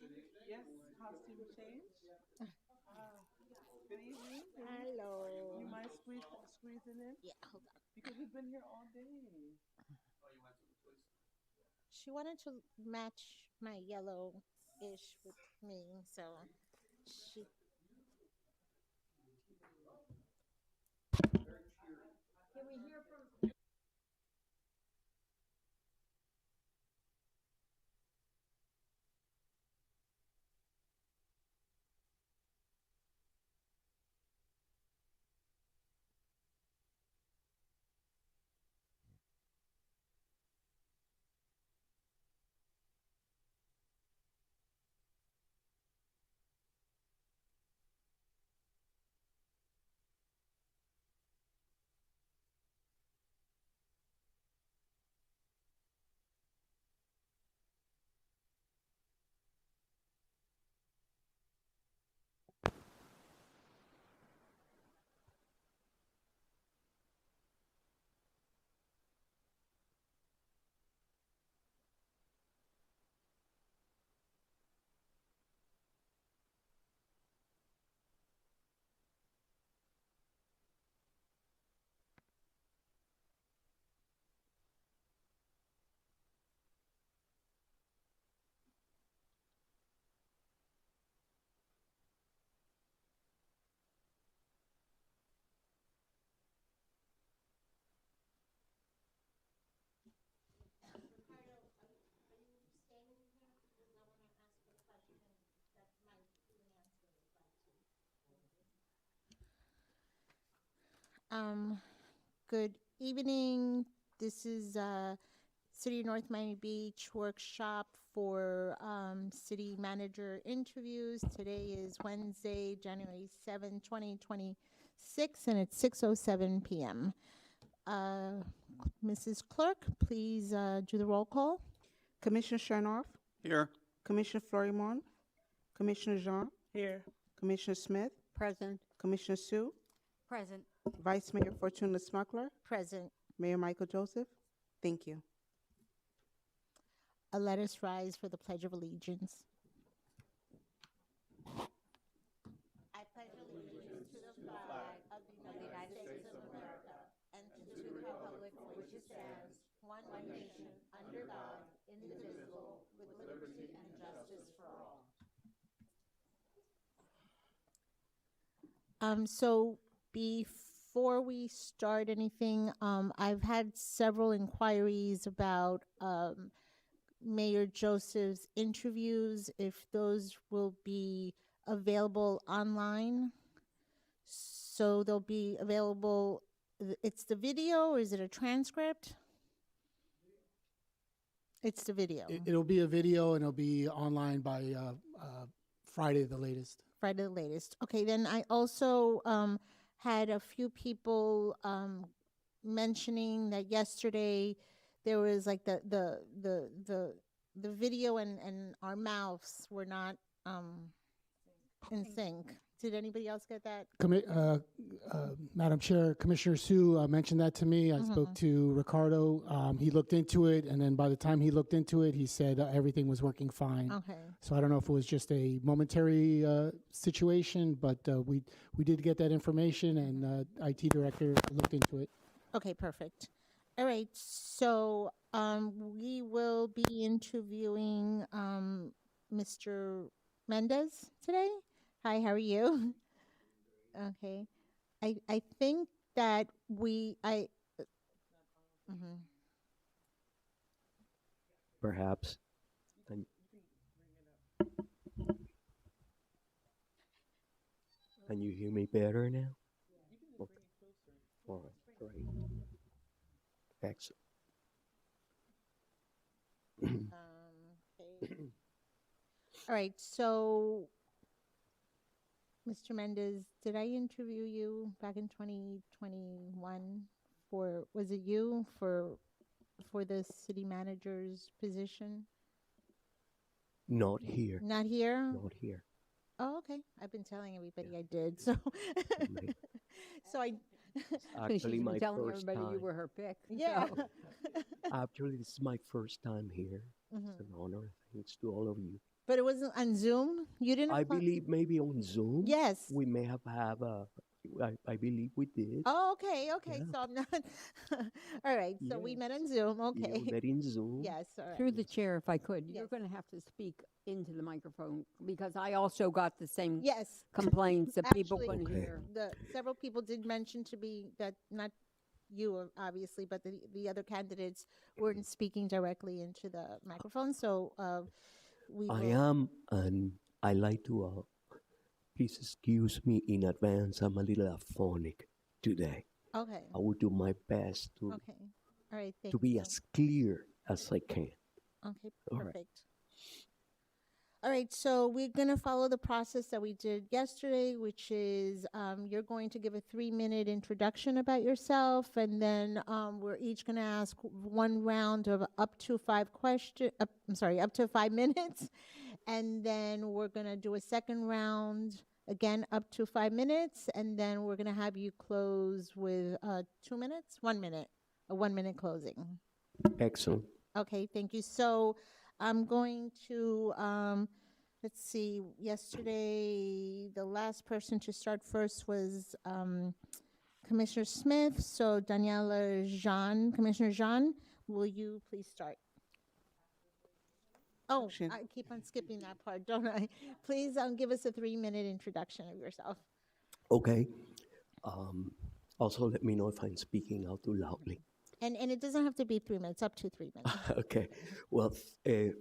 Yes, costume change. Ah, good evening. Good evening. You Hello. mind squeezing in Yeah, hold on. because we've been here all day. She wanted to match my yellow-ish with me, so she. Can we hear from? Ricardo, are you standing here? Because I want to ask a question that might be an answer if I too. Good evening. This is City of North Miami Beach workshop for city manager interviews. Today is Wednesday, January 7, 2026, and it's 6:07 p.m. Uh, Mrs. Clerk, please do the roll call. Commissioner Chernoff, Here. Commissioner Florimon, Commissioner Jean, Here. Commissioner Smith, Present. Commissioner Sue, Present. Vice Mayor Fortuna Smuggler, Present. Mayor Michael Joseph. Thank you. Let us rise for the Pledge of Allegiance. I pledge allegiance to the flag of the United States of America and to the republic for which it stands, one nation, under God, indivisible, with liberty and justice for all. So before we start anything, I've had several inquiries about Mayor Joseph's interviews, if those will be available online. So they'll be available. It's the video, or is it a transcript? It's the video. It'll be a video and it'll be online by Friday the latest. Friday the latest. Okay, then I also had a few people mentioning that yesterday there was like the video and our mouths were not in sync. Did anybody else get that? Madam Chair, Commissioner Sue mentioned that to me. I spoke to Ricardo. He looked into it, and then by the time he looked into it, he said everything was working fine. Okay. So I don't know if it was just a momentary situation, but we did get that information, and IT director looked into it. Okay, perfect. All right, so we will be interviewing Mr. Mendez today. Hi, how are you? Okay. I think that Perhaps. And, can you hear me better now? Okay. All right, great. Excellent. okay. All right, so Mr. Mendez, did I interview you back in 2021 for, was it you for the city manager's position? Not here. Not here? Not here. Oh, okay. I've been telling everybody I did, so May- so I Actually, She's been my telling first everybody you time. were her pick. yeah. So, Actually, this is my first time here. Mhm. It's an honor. Thanks to all of you. But it wasn't on Zoom? You didn't I apply? believe maybe on Zoom. Yes. We may have I believe we did. Oh, okay, okay. Yeah. So I'm not. All right. So we met Yes. on Zoom. Yeah, Okay. we met in Zoom. Yes. All right. Through the chair, if I could, you're Yes. going to have to speak into the microphone because I also got the same Yes. complaints that people Actually, couldn't Okay. hear. Several people did mention to be that not you obviously, but the other candidates weren't speaking directly into the microphone. So we I will. am, and I like to, please excuse me in advance. I'm a little aphonic today. Okay. I will do my best to, Okay. All right. Thank to be you. as clear as I can. Okay, All right. perfect. All right, so we're going to follow the process that we did yesterday, which is you're going to give a 3-minute introduction about yourself, and then we're each going to ask one round of up to 5 questions. Up to 5 minutes, and then we're going to do a second round again up to 5 minutes, and then we're going to have you close with 2 minutes, 1 minute, a 1-minute closing. Excellent. Okay, thank you. So I'm going to, let's see, yesterday, the last person to start first was Commissioner Smith. So Daniela Jean, Commissioner Jean, will you please start? Oh, Action. I keep on skipping that part, don't I? Please give us a 3-minute introduction of yourself. Okay. Also, let me know if I'm speaking out too loudly. And it doesn't have to be 3 minutes, up to 3 minutes. Okay. Well,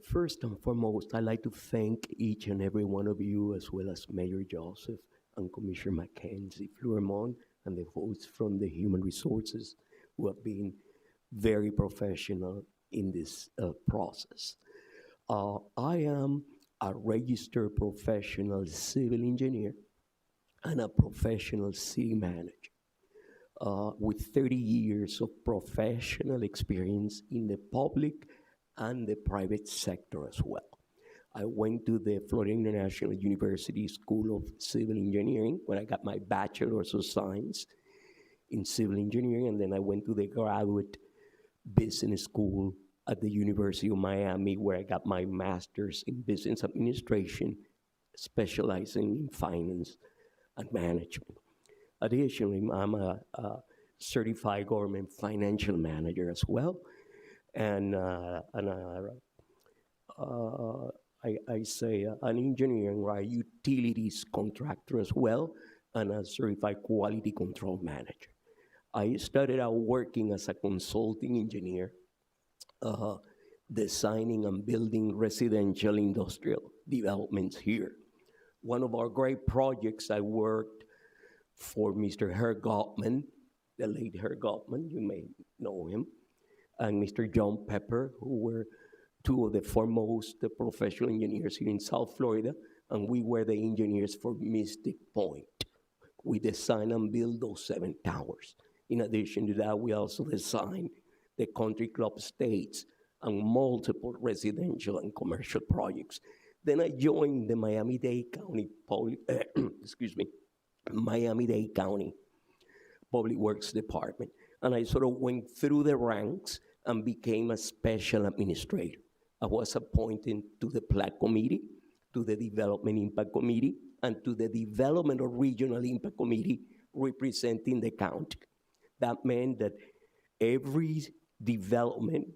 first and foremost, I'd like to thank each and every one of you, as well as Mayor Joseph and Commissioner Mackenzie Flourmont, and the folks from the Human Resources who have been very professional in this process. I am a registered professional civil engineer and a professional city manager. With 30 years of professional experience in the public and the private sector as well. I went to the Florida International University School of Civil Engineering when I got my Bachelor's of Science in Civil Engineering, and then I went to the Graduate Business School at the University of Miami where I got my Master's in Business Administration, specializing in finance and management. Additionally, I'm a certified government financial manager as well, and I say an engineering or a utilities contractor as well, and a certified quality control manager. I started out working as a consulting engineer, designing and building residential industrial developments here. One of our great projects, I worked for Mr. Herr Gottman, the late Herr Gottman, you may know him, and Mr. John Pepper, who were two of the foremost professional engineers here in South Florida, and we were the engineers for Mystic Point. We designed and built those 7 towers. In addition to that, we also designed the Country Club Estates and multiple residential and commercial projects. Then I joined the Miami-Dade County Miami-Dade County Public Works Department. And I sort of went through the ranks and became a special administrator. I was appointed to the PLAC Committee, to the Development Impact Committee, and to the Development or Regional Impact Committee representing the county. That meant that every development,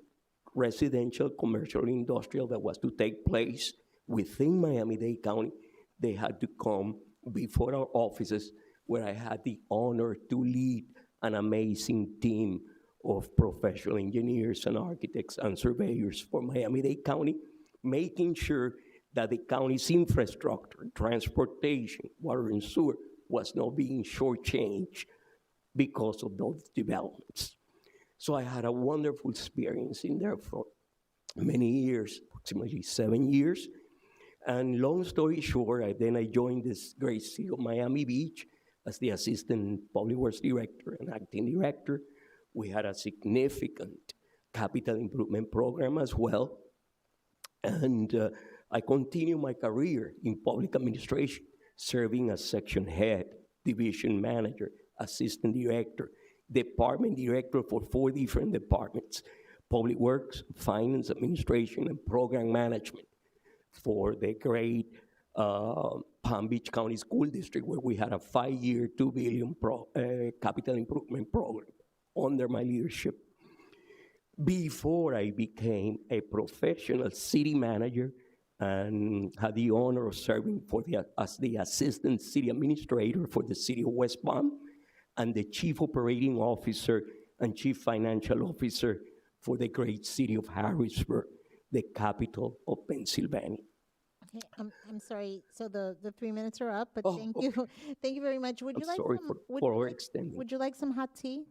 residential, commercial, industrial that was to take place within Miami-Dade County, they had to come before our offices, where I had the honor to lead an amazing team of professional engineers and architects and surveyors for Miami-Dade County, making sure that the county's infrastructure, transportation, water and sewer was not being shortchanged because of those developments. So I had a wonderful experience in there for many years, approximately 7 years. And long story short, I joined this great city of Miami Beach as the Assistant Public Works Director and Acting Director. We had a significant capital improvement program as well. And I continued my career in public administration, serving as section head, division manager, assistant director, department director for 4 different departments: public works, finance, administration, and program management. for the great Palm Beach County School District, where we had a 5-year, $2 billion capital improvement program under my leadership. Before I became a professional city manager and had the honor of serving as the assistant city administrator for the city of West Palm and the chief operating officer and chief financial officer for the great city of Harrisburg, the capital of Pennsylvania. Okay, I'm sorry. So the 3 minutes are up, but Oh, thank you, thank you very much. Would I'm you like sorry some? for extending. Would you like some hot tea?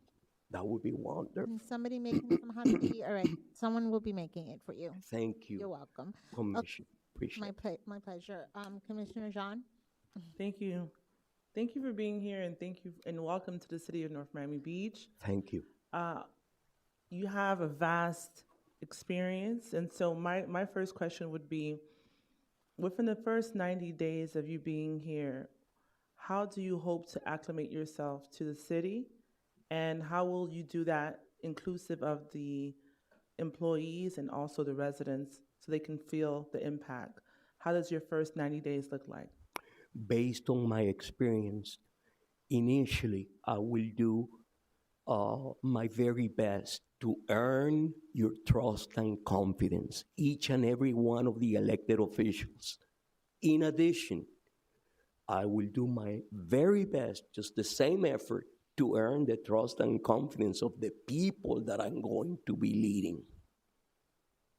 That would be wonderful. Is somebody making some hot tea? All right, someone will be making it for you. Thank You're you, welcome. Commissioner. Appreciate it. My pleasure. Commissioner Jean. Thank you. Thank you for being here, and thank you, and welcome to the city of North Miami Beach. Thank you. You have a vast experience, and so my first question would be, within the first 90 days of you being here, how do you hope to acclimate yourself to the city, and how will you do that inclusive of the employees and also the residents so they can feel the impact? How does your first 90 days look like? Based on my experience, initially, I will do my very best to earn your trust and confidence, each and every one of the elected officials. In addition, I will do my very best, just the same effort, to earn the trust and confidence of the people that I'm going to be leading.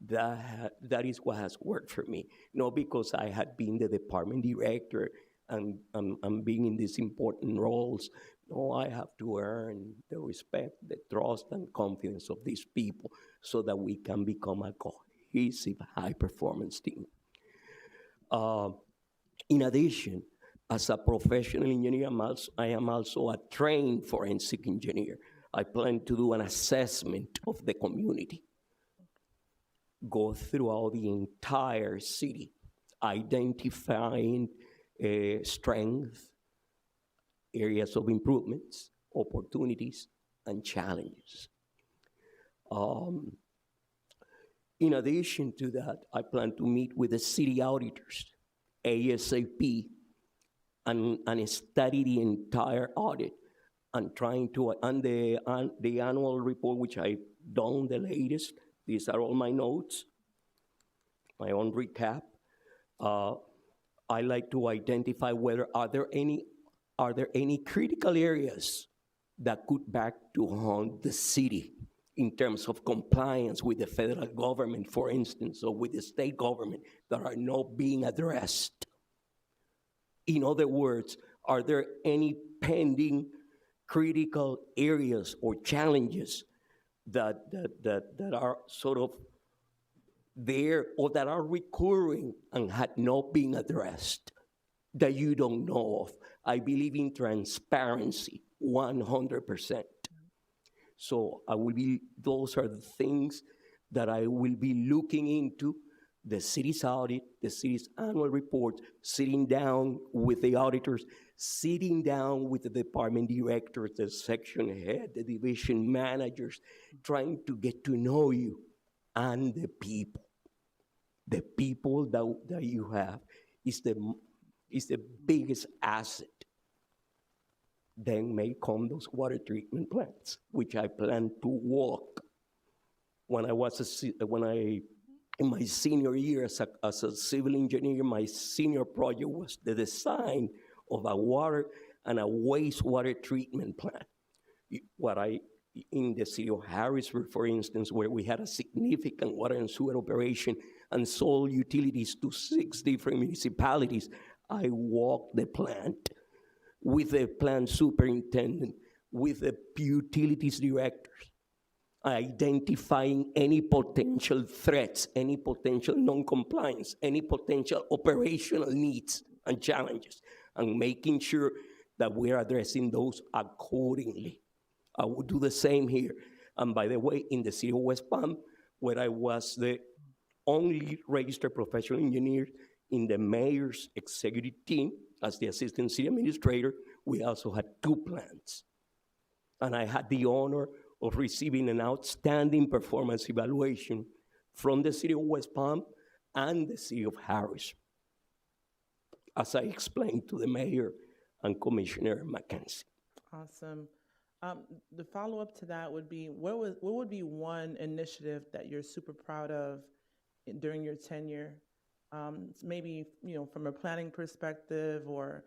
That is what has worked for me. Not because I had been the department director and being in these important roles. No, I have to earn the respect, the trust, and confidence of these people so that we can become a cohesive, high-performance team. In addition, as a professional engineer, I am also a trained forensic engineer. I plan to do an assessment of the community, go throughout the entire city, identifying strengths, areas of improvements, opportunities, and challenges. In addition to that, I plan to meet with the city auditors, ASAP, and study the entire audit and the annual report, which I've done the latest. These are all my notes, my own recap. I like to identify whether are there any critical areas that could back to haunt the city in terms of compliance with the federal government, for instance, or with the state government that are not being addressed. In other words, are there any pending critical areas or challenges that are sort of there or that are recurring and had not been addressed that you don't know of? I believe in transparency, 100%. So those are the things that I will be looking into: the city's audit, the city's annual report, sitting down with the auditors, sitting down with the department directors, the section head, the division managers, trying to get to know you and the people. The people that you have is the biggest asset. Then may come those water treatment plants, which I plan to walk. In my senior year as a civil engineer, my senior project was the design of a water and a wastewater treatment plant. In the city of Harrisburg, for instance, where we had a significant water and sewer operation and sold utilities to 6 different municipalities, I walked the plant with the plant superintendent, with the utilities directors, identifying any potential threats, any potential non-compliance, any potential operational needs and challenges, and making sure that we're addressing those accordingly. I would do the same here. And by the way, in the city of West Palm, where I was the only registered professional engineer in the mayor's executive team as the assistant city administrator, we also had 2 plants. And I had the honor of receiving an outstanding performance evaluation from the city of West Palm and the city of Harris, as I explained to the mayor and Commissioner Mackenzie. Awesome. The follow-up to that would be, what would be one initiative that you're super proud of during your tenure? Maybe, from a planning perspective or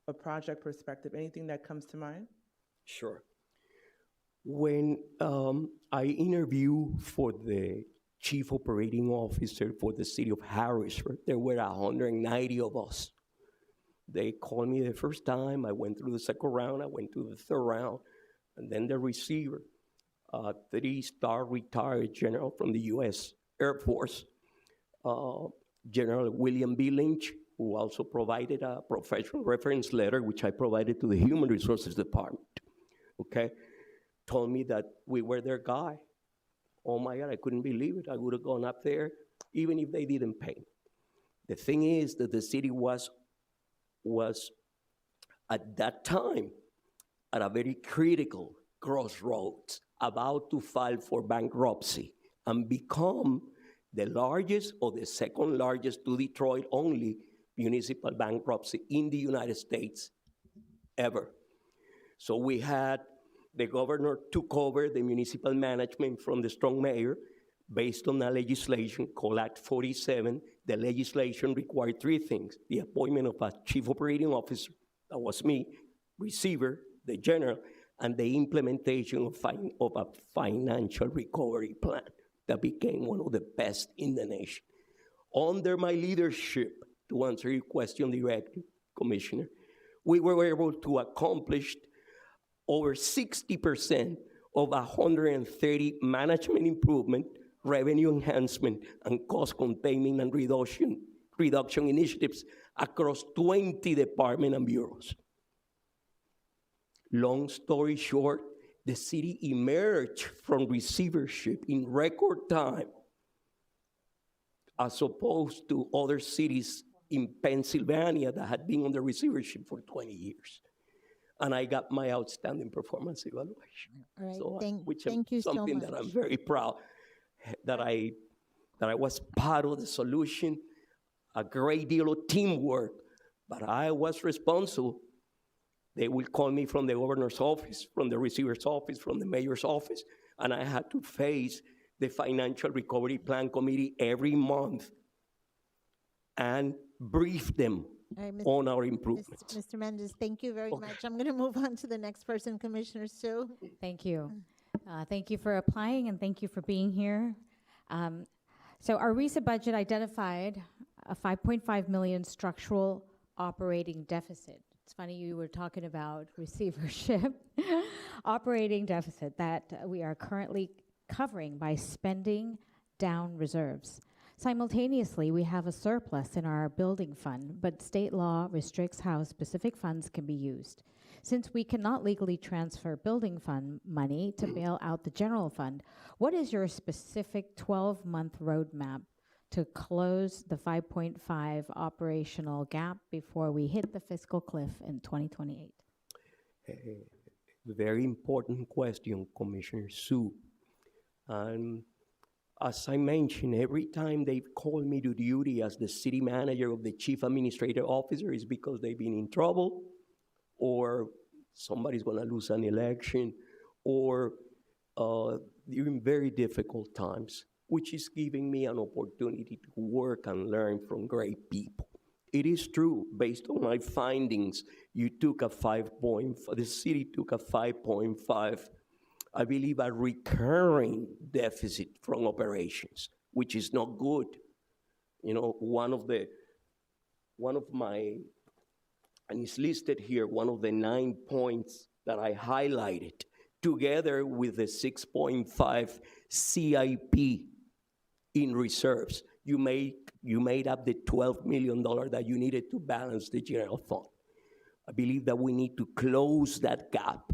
a project perspective, anything that comes to mind? Sure. When I interviewed for the chief operating officer for the city of Harrisburg, there were 190 of us. They called me the first time. I went through the second round. I went through the third round. And then the receiver, 3-star retired general from the U.S. Air Force, General William B. Lynch, who also provided a professional reference letter, which I provided to the Human Resources Department, okay, told me that we were their guy. Oh my God, I couldn't believe it. I would have gone up there, even if they didn't pay me. The thing is that the city was at that time at a very critical crossroads, about to file for bankruptcy and become the largest or the second largest to Detroit only municipal bankruptcy in the United States ever. So we had, the governor took over the municipal management from the strong mayor based on a legislation called Act 47. The legislation required three things: the appointment of a chief operating officer, that was me, receiver, the general, and the implementation of a financial recovery plan that became one of the best in the nation. Under my leadership, to answer your question directly, Commissioner, we were able to accomplish over 60% of 130 management improvement, revenue enhancement, and cost containment and reduction initiatives across 20 departments and bureaus. Long story short, the city emerged from receivership in record time, as opposed to other cities in Pennsylvania that had been under receivership for 20 years. And I got my outstanding performance evaluation. All right, So, which thank you so something much. that I'm very proud that I was part of the solution, a great deal of teamwork, but I was responsible. They will call me from the governor's office, from the receiver's office, from the mayor's office, and I had to face the Financial Recovery Plan Committee every month and brief them All right, on our improvements. Mr. Mendez, thank you very Okay. much. I'm going to move on to the next person, Commissioner Sue. Thank you. Thank you for applying and thank you for being here. So our recent budget identified a 5.5 million structural operating deficit. It's funny you were talking about receivership. Operating deficit that we are currently covering by spending down reserves. Simultaneously, we have a surplus in our building fund, but state law restricts how specific funds can be used. Since we cannot legally transfer building fund money to bail out the general fund, what is your specific 12-month roadmap to close the 5.5 operational gap before we hit the fiscal cliff in 2028? Very important question, Commissioner Sue. As I mentioned, every time they've called me to duty as the city manager of the chief administrative officer is because they've been in trouble, or somebody's gonna lose an election, or during very difficult times, which is giving me an opportunity to work and learn from great people. It is true, based on my findings, the city took a 5.5, I believe, a recurring deficit from operations, which is not good. You know, and it's listed here, one of the 9 points that I highlighted, together with the 6.5 CIP in reserves, you made up the $12 million that you needed to balance the general fund. I believe that we need to close that gap,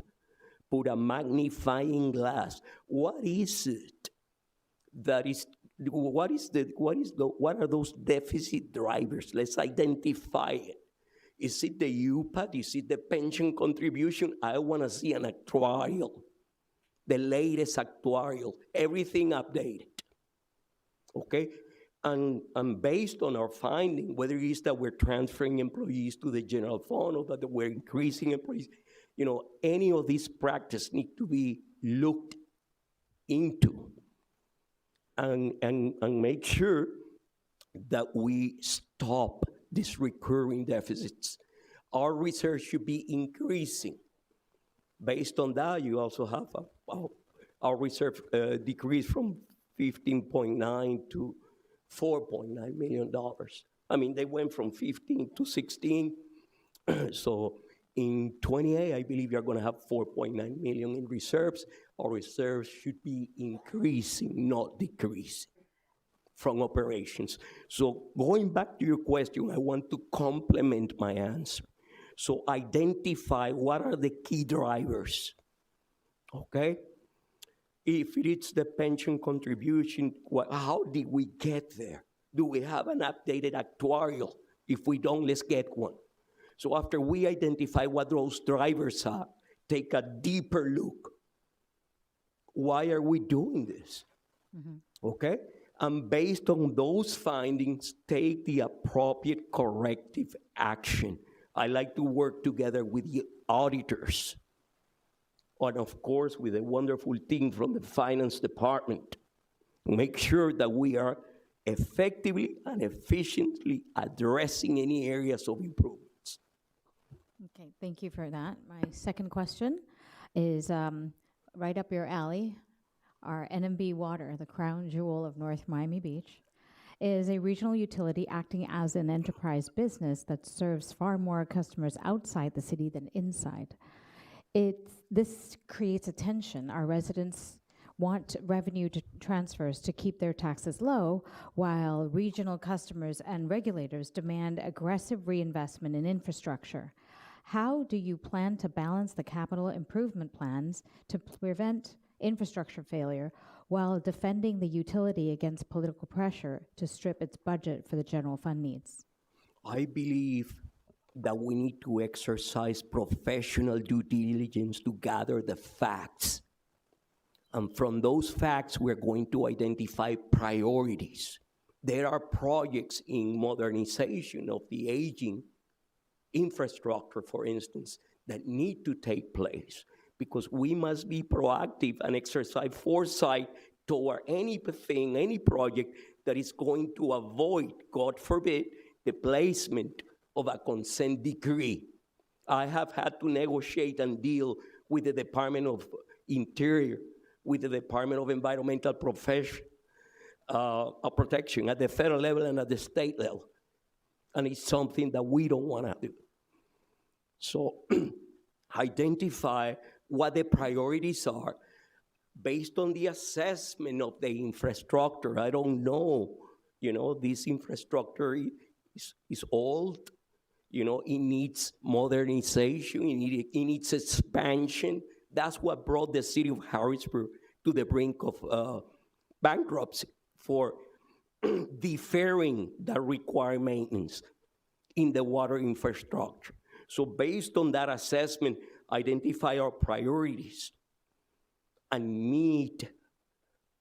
put a magnifying glass. What is it that is, what are those deficit drivers? Let's identify it. Is it the UPAT? Is it the pension contribution? I want to see an actuarial, the latest actuarial, everything updated, okay? And based on our finding, whether it is that we're transferring employees to the general fund or that we're increasing employees, any of these practices need to be looked into and make sure that we stop these recurring deficits. Our reserves should be increasing. Based on that, you also have our reserve decreased from 15.9 to $4.9 million. I mean, they went from 15 to 16. So in 28, I believe you're going to have 4.9 million in reserves. Our reserves should be increasing, not decreasing from operations. So going back to your question, I want to complement my answer. So identify what are the key drivers, okay? If it's the pension contribution, how did we get there? Do we have an updated actuarial? If we don't, let's get one. So after we identify what those drivers are, take a deeper look. Why are we doing this? Okay? And based on those findings, take the appropriate corrective action. I like to work together with the auditors, and of course with a wonderful team from the finance department. Make sure that we are effectively and efficiently addressing any areas of improvements. Okay, thank you for that. My second question is right up your alley. Our NMB Water, the crown jewel of North Miami Beach, is a regional utility acting as an enterprise business that serves far more customers outside the city than inside. This creates a tension. Our residents want revenue transfers to keep their taxes low, while regional customers and regulators demand aggressive reinvestment in infrastructure. How do you plan to balance the capital improvement plans to prevent infrastructure failure while defending the utility against political pressure to strip its budget for the general fund needs? I believe that we need to exercise professional due diligence to gather the facts. And from those facts, we're going to identify priorities. There are projects in modernization of the aging infrastructure, for instance, that need to take place, because we must be proactive and exercise foresight toward anything, any project that is going to avoid, God forbid, the placement of a consent decree. I have had to negotiate and deal with the Department of Interior, with the Department of Environmental Protection at the federal level and at the state level. And it's something that we don't want to do. So identify what the priorities are based on the assessment of the infrastructure. I don't know, this infrastructure is old, it needs modernization, it needs expansion. That's what brought the city of Harrisburg to the brink of bankruptcy for deferring that required maintenance in the water infrastructure. So based on that assessment, identify our priorities and meet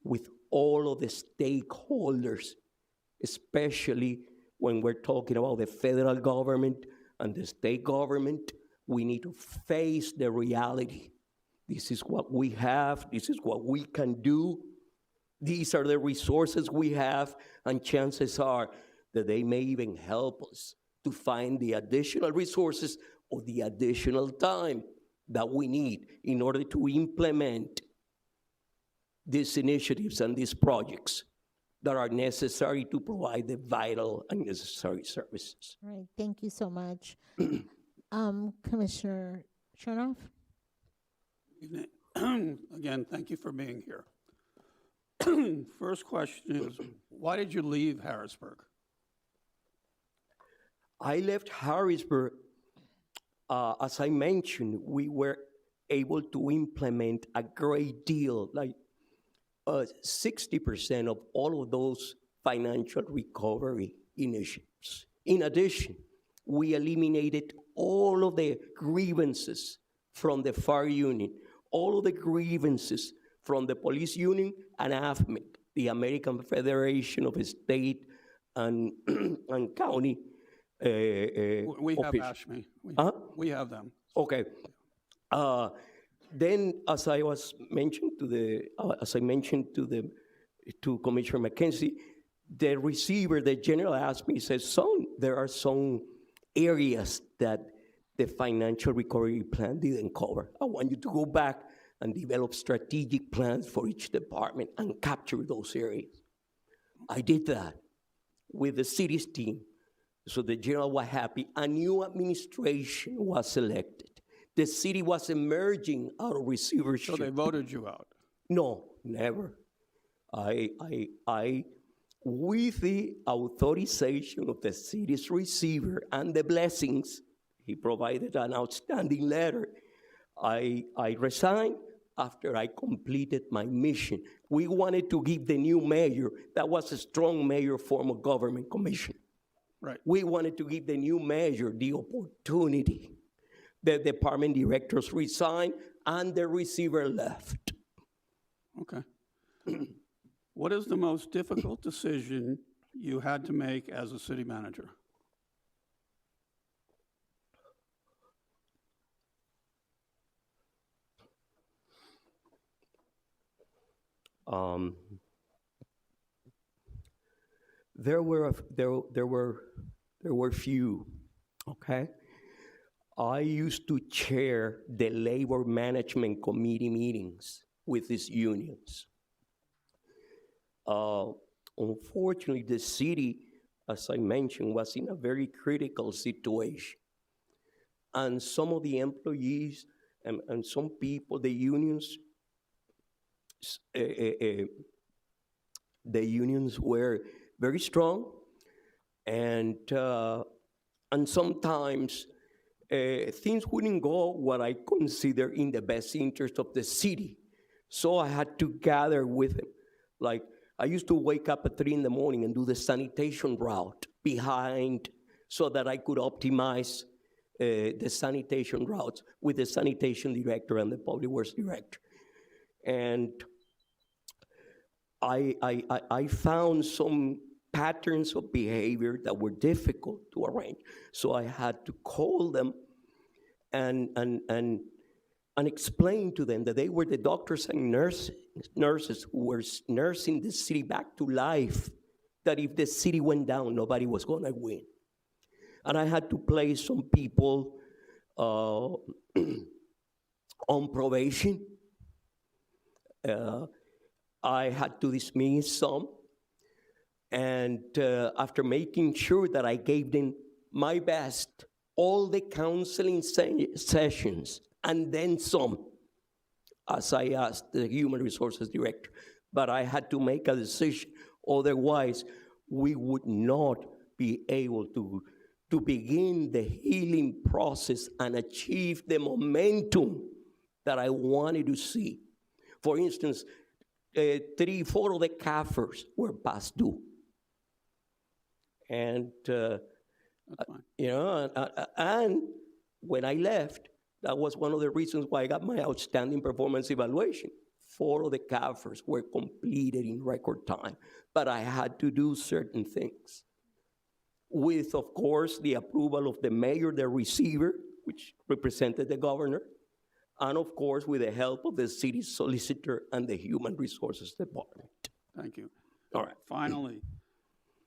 with all of the stakeholders, especially when we're talking about the federal government and the state government. We need to face the reality. This is what we have. This is what we can do. These are the resources we have, and chances are that they may even help us to find the additional resources or the additional time that we need in order to implement these initiatives and these projects that are necessary to provide the vital and necessary services. All right, thank you so much. Commissioner Chernoff? Evening. Again, thank you for being here. First question is, why did you leave Harrisburg? I left Harrisburg, as I mentioned, we were able to implement a great deal, like 60% of all of those financial recovery initiatives. In addition, we eliminated all of the grievances from the fire union, all of the grievances from the police union and AFMEC, the American Federation of State and, and county We have officials. ASHME. Huh? We have them. Okay. Then, as I mentioned to Commissioner McKenzie, the receiver, the general asked me, he says, "Son, there are some areas that the financial recovery plan didn't cover. I want you to go back and develop strategic plans for each department and capture those areas." I did that with the city's team. So the general was happy. A new administration was elected. The city was emerging out of receivership. So they voted you out. No, never. I, with the authorization of the city's receiver and the blessings, he provided an outstanding letter. I resigned after I completed my mission. We wanted to give the new mayor, that was a strong mayor form of government commission. Right. We wanted to give the new mayor the opportunity. The department directors resigned and the receiver left. Okay. What is the most difficult decision you had to make as a city manager? There were few, okay? I used to chair the labor management committee meetings with these unions. Unfortunately, the city, as I mentioned, was in a very critical situation. And some of the employees and some people, the unions were very strong, and sometimes things wouldn't go what I consider in the best interest of the city. So I had to gather with them. Like, I used to wake up at 3 in the morning and do the sanitation route behind so that I could optimize the sanitation routes with the sanitation director and the public works director. And I found some patterns of behavior that were difficult to arrange. So I had to call them and explain to them that they were the doctors and nurses who were nursing the city back to life, that if the city went down, nobody was gonna win. And I had to place some people on probation. I had to dismiss some. And after making sure that I gave them my best, all the counseling sessions, and then some, as I asked the human resources director. But I had to make a decision, otherwise we would not be able to begin the healing process and achieve the momentum that I wanted to see. For instance, 3, 4 of the CAFRs were past due. And, That's fine. you know, and when I left, that was one of the reasons why I got my outstanding performance evaluation. 4 of the CAFRs were completed in record time, but I had to do certain things. With, of course, the approval of the mayor, the receiver, which represented the governor, and of course, with the help of the city solicitor and the human resources department. Thank you. All right. Finally,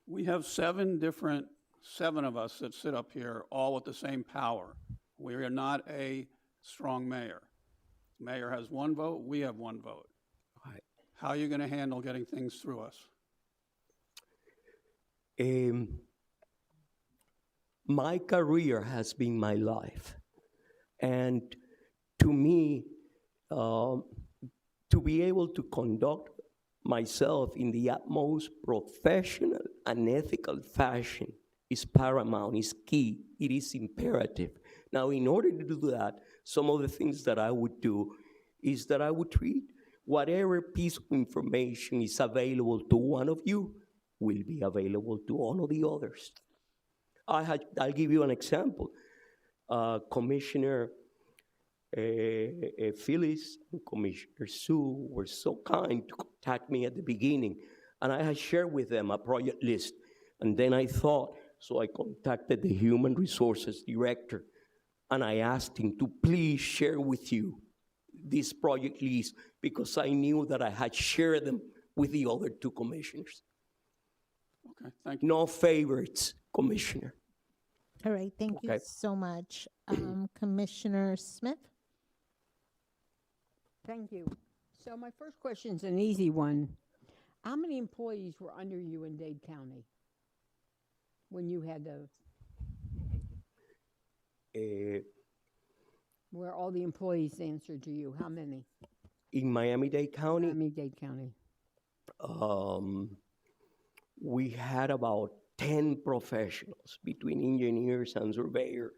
we have 7 of us that sit up here, all with the same power. We are not a strong mayor. Mayor has 1 vote, we have 1 vote. All right. How are you going to handle getting things through us? My career has been my life. And to me, to be able to conduct myself in the utmost professional and ethical fashion is paramount, is key, it is imperative. Now, in order to do that, some of the things that I would do is that I would treat whatever piece of information is available to one of you will be available to all of the others. I'll give you an example. Commissioner Phyllis and Commissioner Sue were so kind to contact me at the beginning, and I had shared with them a project list. And then I thought, so I contacted the human resources director, and I asked him to please share with you this project list, because I knew that I had shared them with the other two commissioners. Okay, thank you. No favorites, Commissioner. All right, thank you Okay. so much. Commissioner Smith? Thank you. So my first question's an easy one. How many employees were under you in Dade County when you had the, where all the employees answered to you? How many? In Miami-Dade County, Miami-Dade County. we had about 10 professionals between engineers and surveyor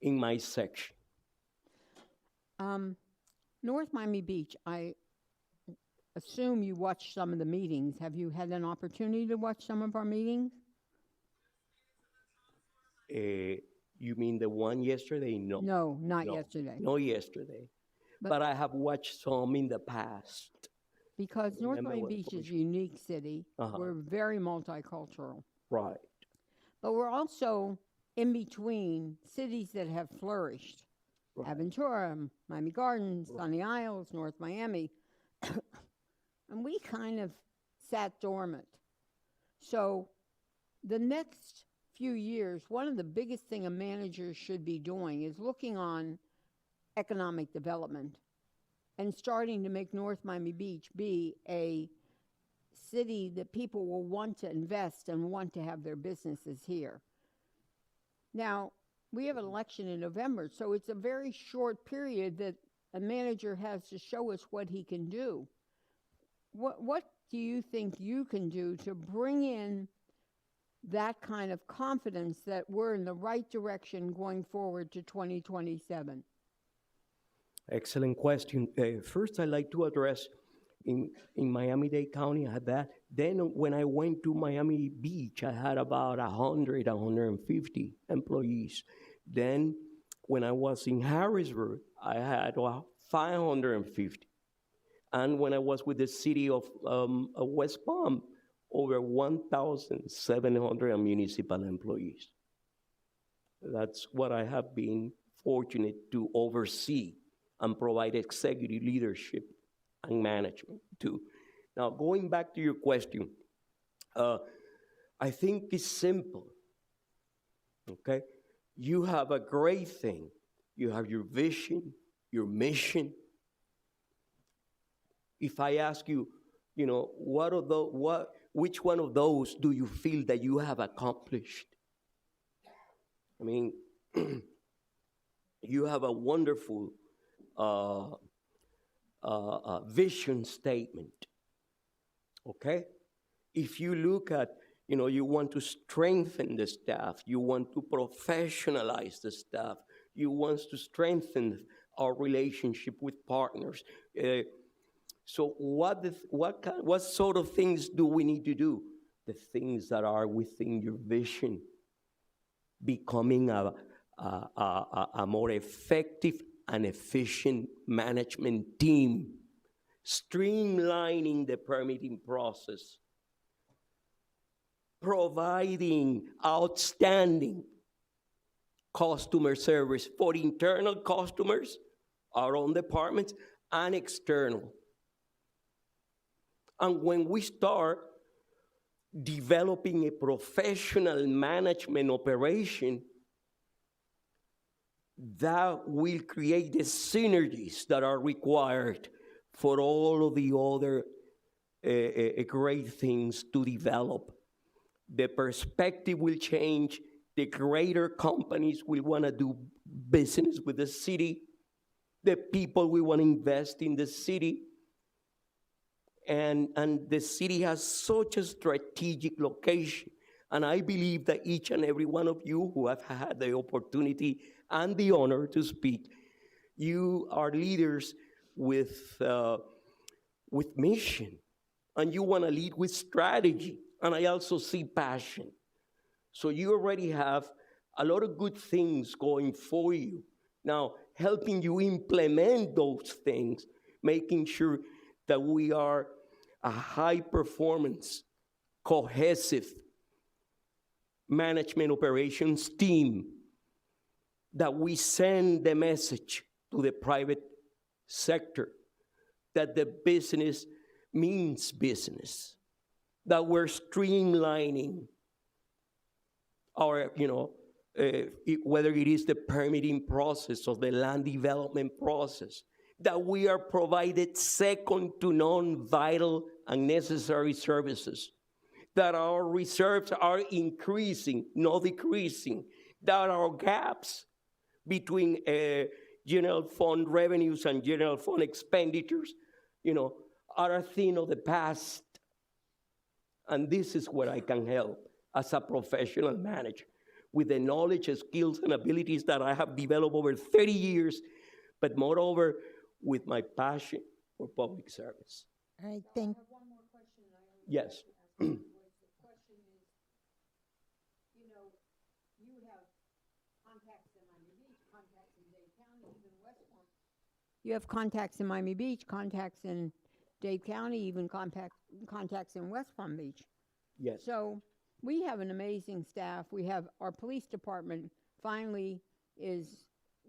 in my section. North Miami Beach, I assume you watched some of the meetings. Have you had an opportunity to watch some of our meetings? You mean the one yesterday? No. No, not No. yesterday. No yesterday. But- But I have watched some in the past. Because North Remember Miami what Beach is a commission- unique city. Uh-huh. We're very multicultural. Right. But we're also in between cities that have flourished. Right. Aventura, Miami Gardens, Sunny Isles, North Miami. And we kind of sat dormant. So the next few years, one of the biggest thing a manager should be doing is looking on economic development and starting to make North Miami Beach be a city that people will want to invest and want to have their businesses here. Now, we have an election in November, so it's a very short period that a manager has to show us what he can do. What do you think you can do to bring in that kind of confidence that we're in the right direction going forward to 2027? Excellent question. First, I'd like to address in Miami-Dade County, I had that. Then when I went to Miami Beach, I had about 100, 150 employees. Then when I was in Harrisburg, I had 550. And when I was with the city of West Palm, over 1,700 municipal employees. That's what I have been fortunate to oversee and provide executive leadership and management to. Now, going back to your question, I think it's simple, okay? You have a great thing. You have your vision, your mission. If I ask you, which one of those do you feel that you have accomplished? I mean, you have a wonderful vision statement, okay? If you look at, you want to strengthen the staff, you want to professionalize the staff, you want to strengthen our relationship with partners. So what sort of things do we need to do? The things that are within your vision, becoming a more effective and efficient management team, streamlining the permitting process, providing outstanding customer service for internal customers, our own departments, and external. And when we start developing a professional management operation, that will create the synergies that are required for all of the other great things to develop. The perspective will change. The greater companies will want to do business with the city. The people will want to invest in the city. And the city has such a strategic location. And I believe that each and every one of you who have had the opportunity and the honor to speak, you are leaders with mission. And you want to lead with strategy. And I also see passion. So you already have a lot of good things going for you. Now, helping you implement those things, making sure that we are a high performance, cohesive management operations team that we send the message to the private sector that the business means business, that we're streamlining our, whether it is the permitting process or the land development process, that we are provided second to none vital and necessary services, that our reserves are increasing, not decreasing, that our gaps between general fund revenues and general fund expenditures, are a thing of the past. And this is where I can help as a professional manager with the knowledge, skills, and abilities that I have developed over 30 years, but moreover, with my passion for public service. All right, thank. Yes. You have contacts in Miami Beach, contacts in Dade County, even contacts in West Palm Beach. Yes. So we have an amazing staff. We have our police department finally is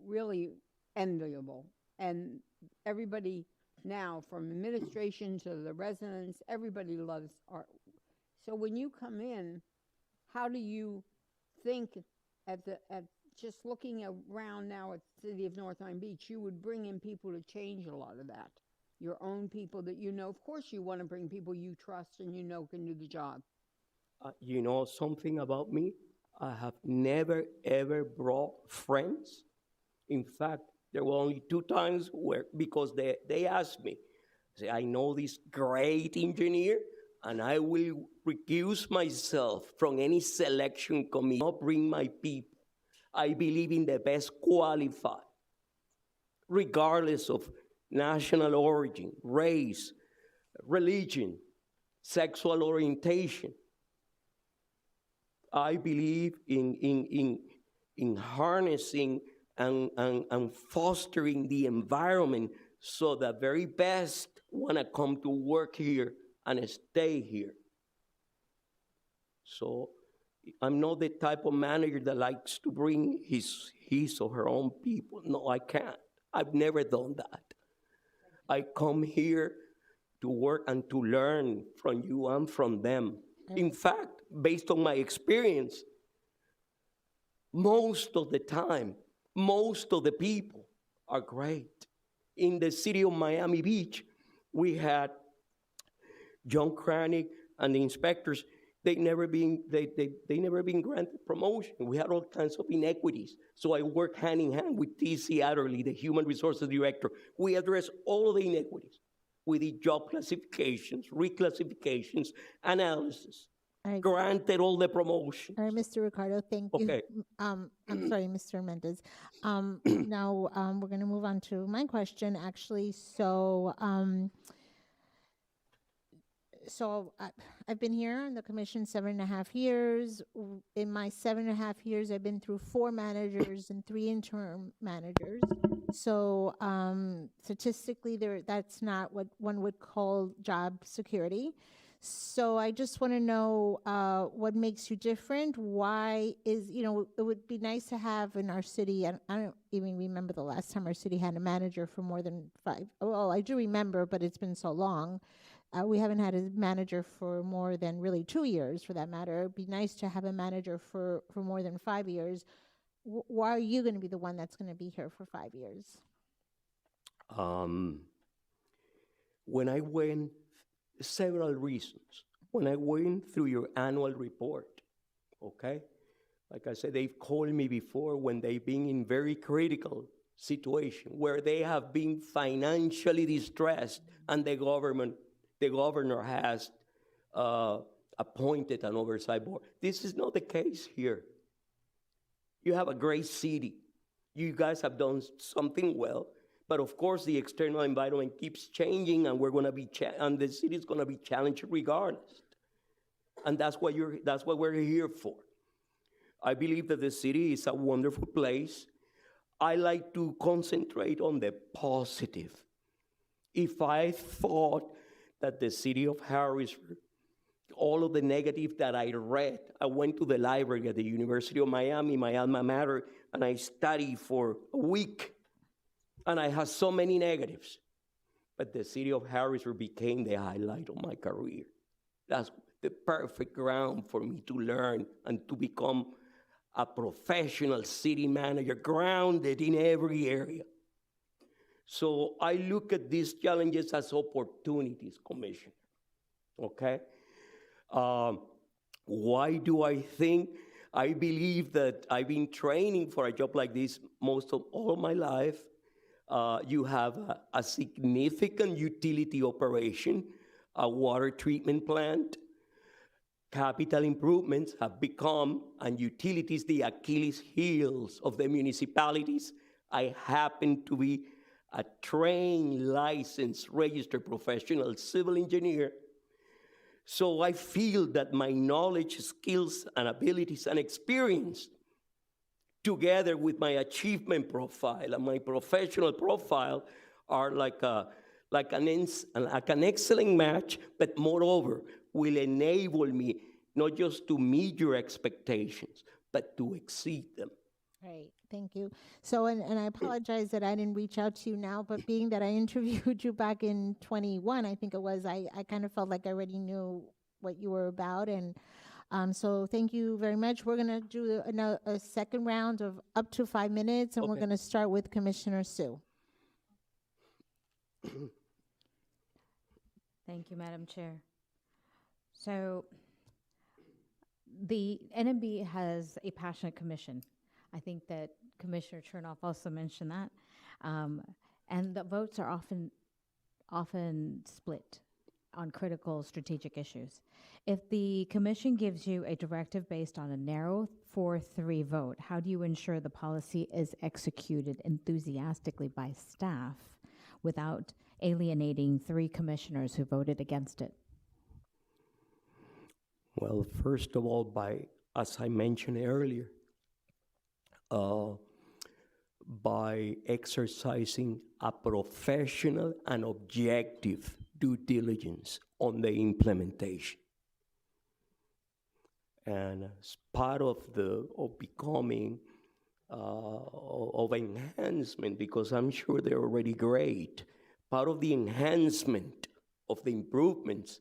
really enviable. And everybody now, from administration to the residents, everybody loves our. So when you come in, how do you think at just looking around now at the city of North Miami Beach, you would bring in people to change a lot of that? Your own people that you know. Of course you want to bring people you trust and can do the job. You know something about me? I have never, ever brought friends. In fact, there were only 2 times because they asked me, say, I know this great engineer, and I will recuse myself from any selection committee. Not bring my people. I believe in the best qualified, regardless of national origin, race, religion, sexual orientation. I believe in harnessing and fostering the environment so the very best want to come to work here and stay here. So I'm not the type of manager that likes to bring his or her own people. No, I can't. I've never done that. I come here to work and to learn from you and from them. In fact, based on my experience, most of the time, most of the people are great. In the city of Miami Beach, we had John Cranick and the inspectors. They never been granted promotion. We had all kinds of inequities. So I work hand in hand with T.C. Adderley, the Human Resources Director. We address all of the inequities. We did job classifications, reclassifications, analysis, granted all the promotions. All right, Mr. Ricardo, thank you. Okay. I'm sorry, Mr. Mendez. Now we're going to move on to my question, actually. So, I've been here on the commission 7.5 years. In my 7.5 years, I've been through 4 managers and 3 interim managers. So statistically, that's not what one would call job security. So I just want to know what makes you different. Why is, it would be nice to have in our city, I don't even remember the last time our city had a manager for more than 5. Well, I do remember, but it's been so long. We haven't had a manager for more than really 2 years, for that matter. It'd be nice to have a manager for more than 5 years. Why are you going to be the one that's going to be here for 5 years? When I went, several reasons. When I went through your annual report, okay? Like I said, they've called me before when they've been in very critical situation where they have been financially distressed and the governor has appointed an oversight board. This is not the case here. You have a great city. You guys have done something well, but of course the external environment keeps changing, and we're going to be and the city is going to be challenged regardless. And that's what we're here for. I believe that the city is a wonderful place. I like to concentrate on the positive. If I thought that the city of Harrisburg all of the negative that I read. I went to the library at the University of Miami, my alma mater, and I studied for a week. And I had so many negatives. But the city of Harrisburg became the highlight of my career. That's the perfect ground for me to learn and to become a professional city manager, grounded in every area. So I look at these challenges as opportunities, Commissioner, okay? Why do I think? I believe that I've been training for a job like this most of all my life. You have a significant utility operation, a water treatment plant. Capital improvements have become, and utilities, the Achilles heels of the municipalities. I happen to be a trained, licensed, registered professional civil engineer. So I feel that my knowledge, skills, and abilities and experience, together with my achievement profile and my professional profile, are like an excellent match, but moreover, will enable me not just to meet your expectations, but to exceed them. Right. Thank you. So, and I apologize that I didn't reach out to you now, but being that I interviewed you back in 21, I think it was, I kind of felt like I already knew what you were about. And so thank you very much. We're going to do a second round of up to 5 minutes, and we're Okay. going to start with Commissioner Sue. Thank you, Madam Chair. So the NMB has a passionate commission. I think that Commissioner Chernoff also mentioned that. And the votes are often split on critical strategic issues. If the commission gives you a directive based on a narrow 4-3 vote, how do you ensure the policy is executed enthusiastically by staff without alienating 3 commissioners who voted against it? Well, first of all, as I mentioned earlier, by exercising a professional and objective due diligence on the implementation. And as part of becoming of enhancement, because I'm sure they're already great, part of the enhancement of the improvements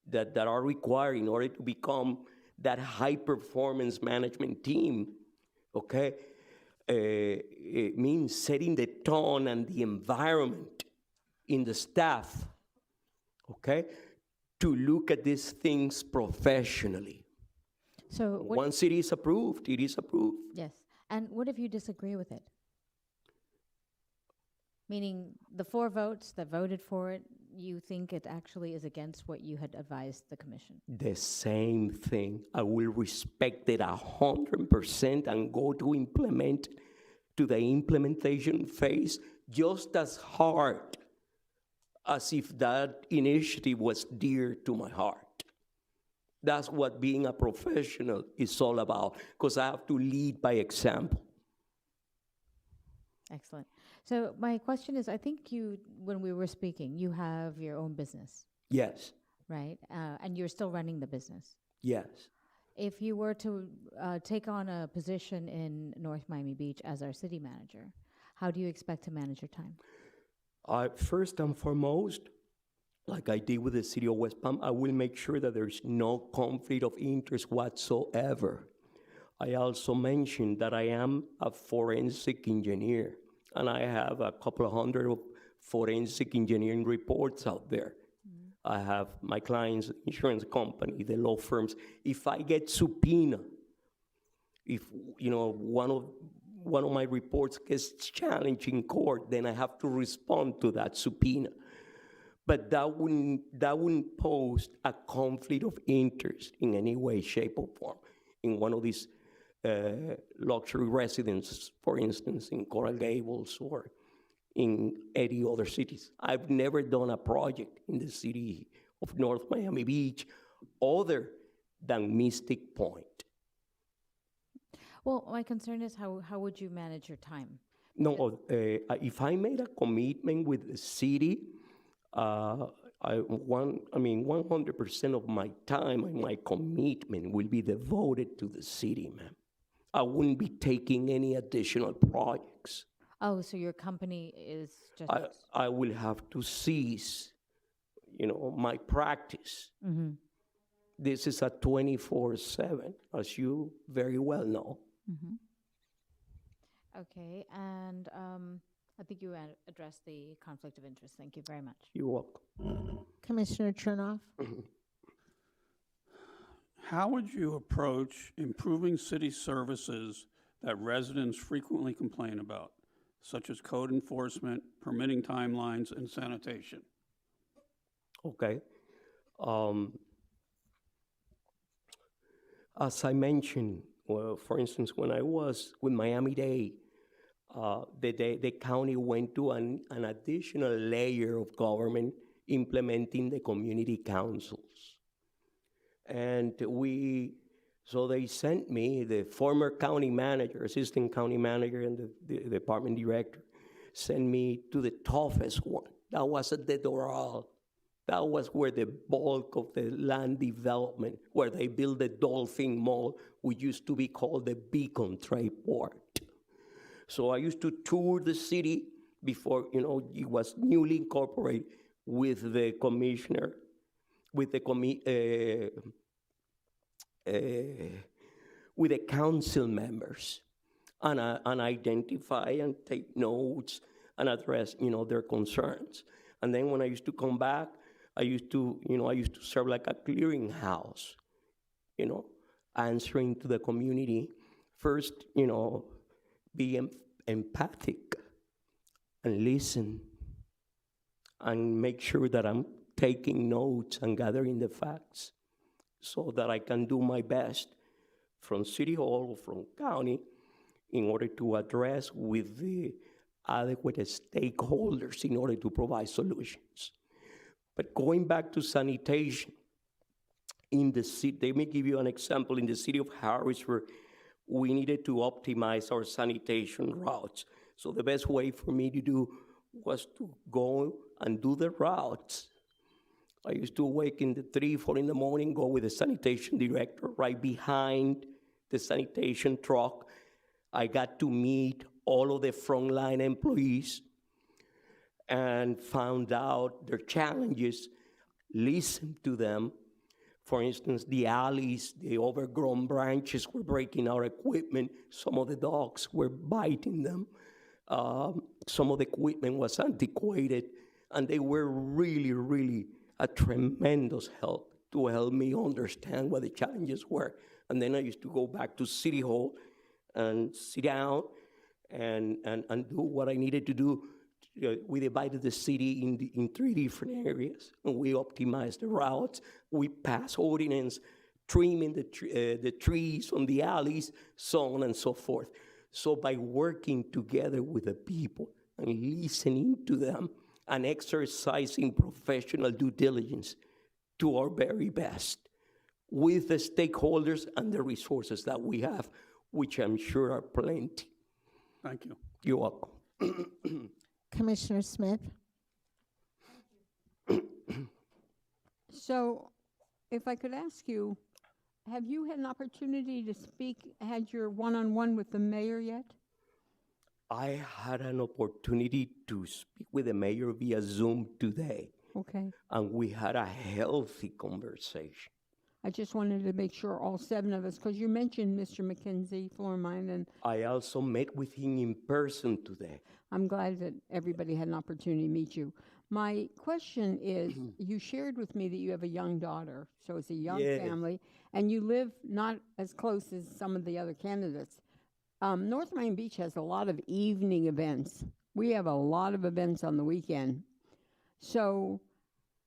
that are required in order to become that high performance management team, okay? It means setting the tone and the environment in the staff, okay, to look at these things professionally. So what, Once it is approved, it is approved. yes. And what if you disagree with it? Meaning the 4 votes that voted for it, you think it actually is against what you had advised the commission? The same thing. I will respect it 100% and go to implement to the implementation phase just as hard as if that initiative was dear to my heart. That's what being a professional is all about, because I have to lead by example. Excellent. So my question is, I think when we were speaking, you have your own business, Yes, right? And you're still running the business. yes. If you were to take on a position in North Miami Beach as our city manager, how do you expect to manage your time? First and foremost, like I did with the city of West Palm, I will make sure that there's no conflict of interest whatsoever. I also mentioned that I am a forensic engineer, and I have a couple of hundred of forensic engineering reports out there. I have my clients, insurance company, the law firms. If I get subpoena, if one of my reports gets challenged in court, then I have to respond to that subpoena. But that wouldn't pose a conflict of interest in any way, shape, or form in one of these luxury residences, for instance, in Coral Gables or in any other cities. I've never done a project in the city of North Miami Beach other than Mystic Point. Well, my concern is how would you manage your time? No, if I made a commitment with the city, 100% of my time and my commitment will be devoted to the city, ma'am. I wouldn't be taking any additional projects. Oh, so your company is just. I will have to cease, my practice. Mhm. This is a 24/7, as you very well know. Okay, and I think you addressed the conflict of interest. Thank you very much. You're welcome. Commissioner Chernoff. How would you approach improving city services that residents frequently complain about, such as code enforcement, permitting timelines, and sanitation? Okay. As I mentioned, well, for instance, when I was with Miami-Dade, the county went to an additional layer of government implementing the community councils. And so they sent me, the former county manager, assistant county manager, and the department director, sent me to the toughest one. That was at the Doral. That was where the bulk of the land development, where they built the Dolphin Mall, which used to be called the Beacon Trade Port. So I used to tour the city before, it was newly incorporated with the commissioner, with the council members, and identify and take notes and address, their concerns. And then when I used to come back, I used to serve like a clearinghouse, answering to the community. First, be empathic and listen and make sure that I'm taking notes and gathering the facts so that I can do my best from City Hall, from county, in order to address with the adequate stakeholders in order to provide solutions. But going back to sanitation, in the city, let me give you an example. In the city of Harrisburg, we needed to optimize our sanitation routes. So the best way for me to do was to go and do the routes. I used to wake in the 3, 4 in the morning, go with the sanitation director right behind the sanitation truck. I got to meet all of the frontline employees and found out their challenges, listened to them. For instance, the alleys, the overgrown branches were breaking our equipment. Some of the dogs were biting them. Some of the equipment was antiquated, and they were really, really a tremendous help to help me understand what the challenges were. And then I used to go back to City Hall and sit down and do what I needed to do. We divided the city in 3 different areas, and we optimized the routes. We passed ordinance, trimming the trees on the alleys, so on and so forth. So by working together with the people and listening to them and exercising professional due diligence to our very best with the stakeholders and the resources that we have, which I'm sure are plenty. Thank you. You're welcome. Commissioner Smith. So, if I could ask you, have you had an opportunity to had your one-on-one with the mayor yet? I had an opportunity to speak with the mayor via Zoom today, Okay. and we had a healthy conversation. I just wanted to make sure all 7 of us, because you mentioned Mr. McKenzie, Floormine, and I also met with him in person today. I'm glad that everybody had an opportunity to meet you. My question is, you shared with me that you have a young daughter, so it's a young Yes. family, and you live not as close as some of the other candidates. North Miami Beach has a lot of evening events. We have a lot of events on the weekend. So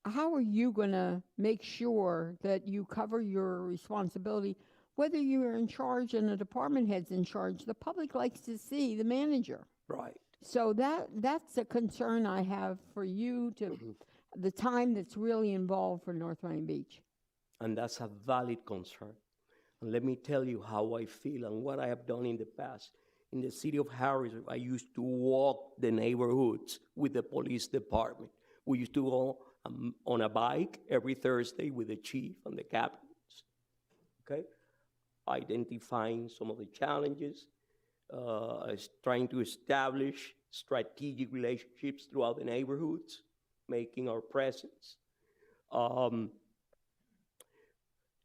how are you going to make sure that you cover your responsibility, whether you're in charge and the department head's in charge? The public likes to see the manager. Right. So that's a concern I have for you to the time that's really involved for North Miami Beach. And that's a valid concern. And let me tell you how I feel and what I have done in the past. In the city of Harrisburg, I used to walk the neighborhoods with the police department. We used to go I'm on a bike every Thursday with the chief and the captains, okay? Identifying some of the challenges, trying to establish strategic relationships throughout the neighborhoods, making our presence.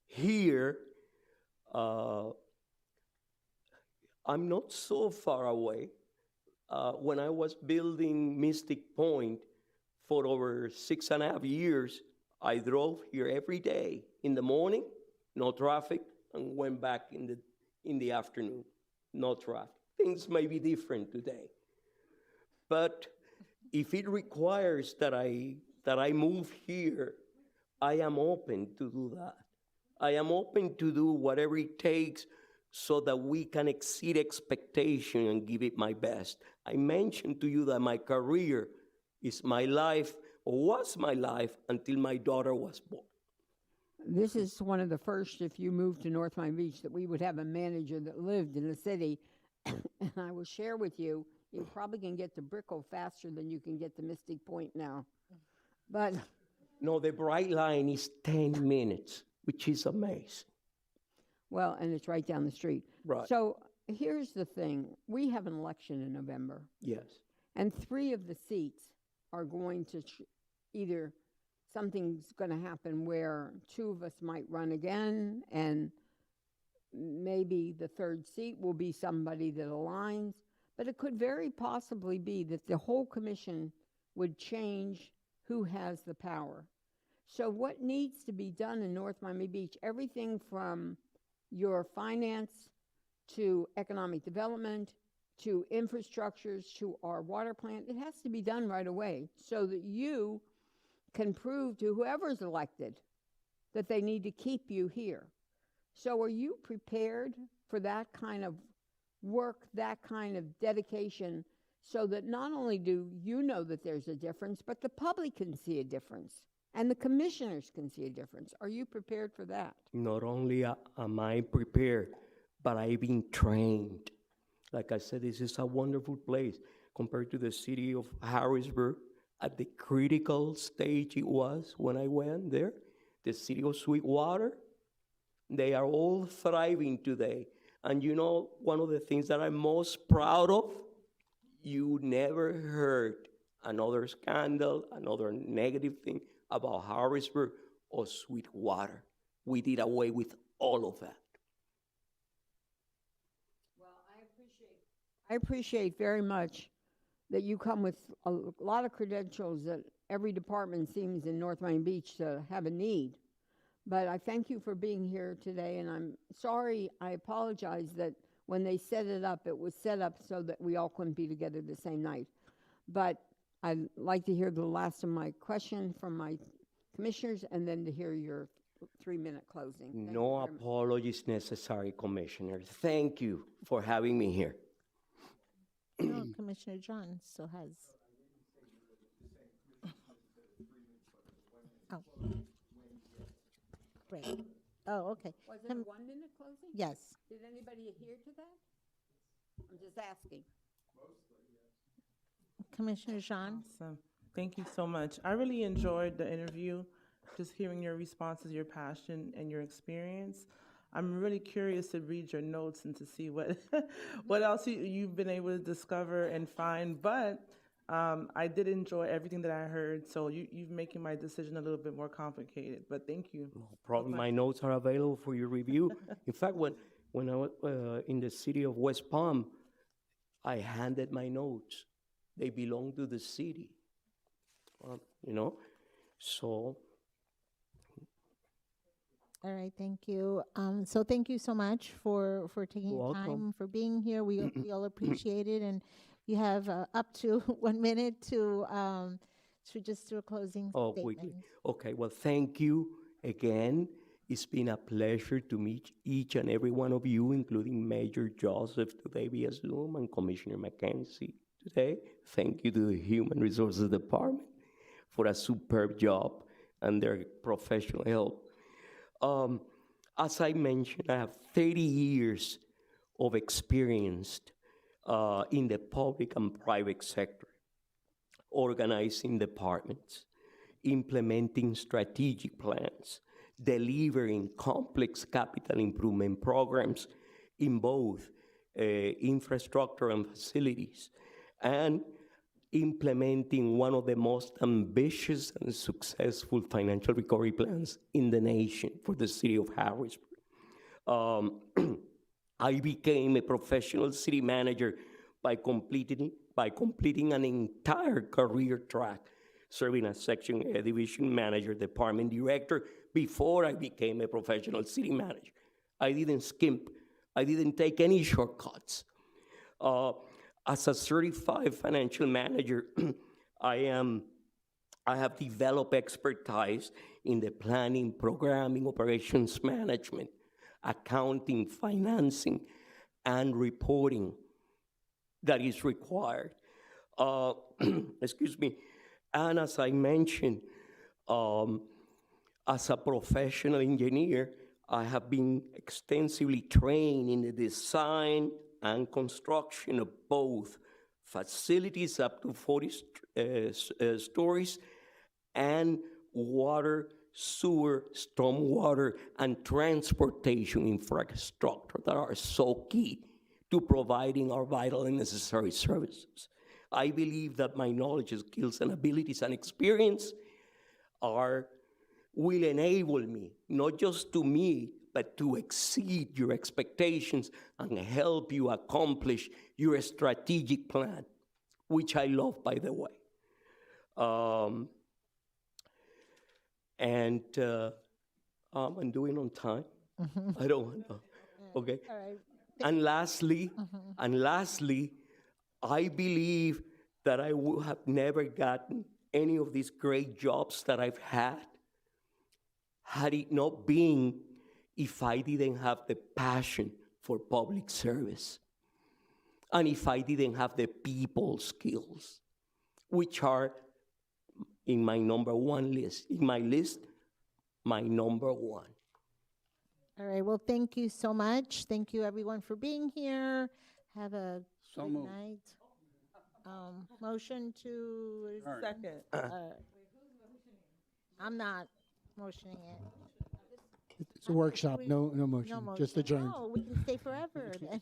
Here, I'm not so far away. When I was building Mystic Point for over 6.5 years, I drove here every day in the morning, no traffic, and went back in the afternoon, no traffic. Things may be different today. But if it requires that I move here, I am open to do that. I am open to do whatever it takes so that we can exceed expectation and give it my best. I mentioned to you that my career is my life, or was my life, until my daughter was born. This is one of the first, if you moved to North Miami Beach, that we would have a manager that lived in the city. And I will share with you, you probably can get to Brickell faster than you can get to Mystic Point now. But No, the Bright Line is 10 minutes, which is amazing. well, and it's right down the street. Right. So here's the thing. We have an election in November, Yes. and 3 of the seats are going to either something's going to happen where 2 of us might run again, and maybe the 3rd seat will be somebody that aligns. But it could very possibly be that the whole commission would change who has the power. So what needs to be done in North Miami Beach, everything from your finance to economic development to infrastructures to our water plant, it has to be done right away so that you can prove to whoever's elected that they need to keep you here. So are you prepared for that kind of work, that kind of dedication, so that not only do you know that there's a difference, but the public can see a difference and the commissioners can see a difference? Are you prepared for that? Not only am I prepared, but I've been trained. Like I said, this is a wonderful place compared to the city of Harrisburg at the critical stage it was when I went there. The city of Sweetwater, they are all thriving today. And you know, one of the things that I'm most proud of, you never heard another scandal, another negative thing about Harrisburg or Sweetwater. We did away with all of that. Well, I appreciate very much that you come with a lot of credentials that every department seems in North Miami Beach to have a need. But I thank you for being here today, and I'm sorry, I apologize that when they set it up, it was set up so that we all couldn't be together the same night. But I'd like to hear the last of my question from my commissioners and then to hear your 3-minute closing. Thank No you very much. apologies necessary, Commissioner. Thank you for having me here. No, Commissioner John still has. Oh. Great. Oh, okay. Was it a 1-minute closing? Yes. Did anybody adhere to that? I'm just asking. Commissioner Jean? Awesome. Thank you so much. I really enjoyed the interview, just hearing your responses, your passion, and your experience. I'm really curious to read your notes and to see what what else you've been able to discover and find. But I did enjoy everything that I heard, so you've making my decision a little bit more complicated. But thank you. No problem. My notes are available for your review. In fact, when I was in the city of West Palm, I handed my notes. They belong to the city, you know. So. All right, thank you. So thank you so much for taking You're time, welcome. for being here. We all appreciate it, and you have up to 1 minute to just do a closing Oh, statement. quickly. Okay, well, thank you again. It's been a pleasure to meet each and every one of you, including Major Joseph today via Zoom and Commissioner Mackenzie today. Thank you to the Human Resources Department for a superb job and their professional help. As I mentioned, I have 30 years of experience in the public and private sector, organizing departments. implementing strategic plans, delivering complex capital improvement programs in both infrastructure and facilities, and implementing one of the most ambitious and successful financial recovery plans in the nation for the city of Harrisburg. I became a professional city manager by completing an entire career track, serving as section division manager, department director, before I became a professional city manager. I didn't skimp. I didn't take any shortcuts. As a certified financial manager, I have developed expertise in the planning, programming, operations management, accounting, financing, and reporting that is required. Excuse me. And as I mentioned, as a professional engineer, I have been extensively trained in the design and construction of both facilities up to 40 stories and water, sewer, stormwater, and transportation infrastructure that are so key to providing our vital and necessary services. I believe that my knowledge, skills, and abilities and experience will enable me, not just to meet, but to exceed your expectations and help you accomplish your strategic plan, which I love, by the way. I'm doing on time. I don't want to. Okay. All right. And lastly, I believe that I would have never gotten any of these great jobs that I've had it not been if I didn't have the passion for public service, and if I didn't have the people skills, which are in my number one list. In my list, my number one. All right. Well, thank you so much. Thank you, everyone, for being here. Have a So good moved. night. Motion to. All right. Second. I'm not motioning it. It's a workshop, no motion, No motion. just adjourned. Oh, we can stay forever then.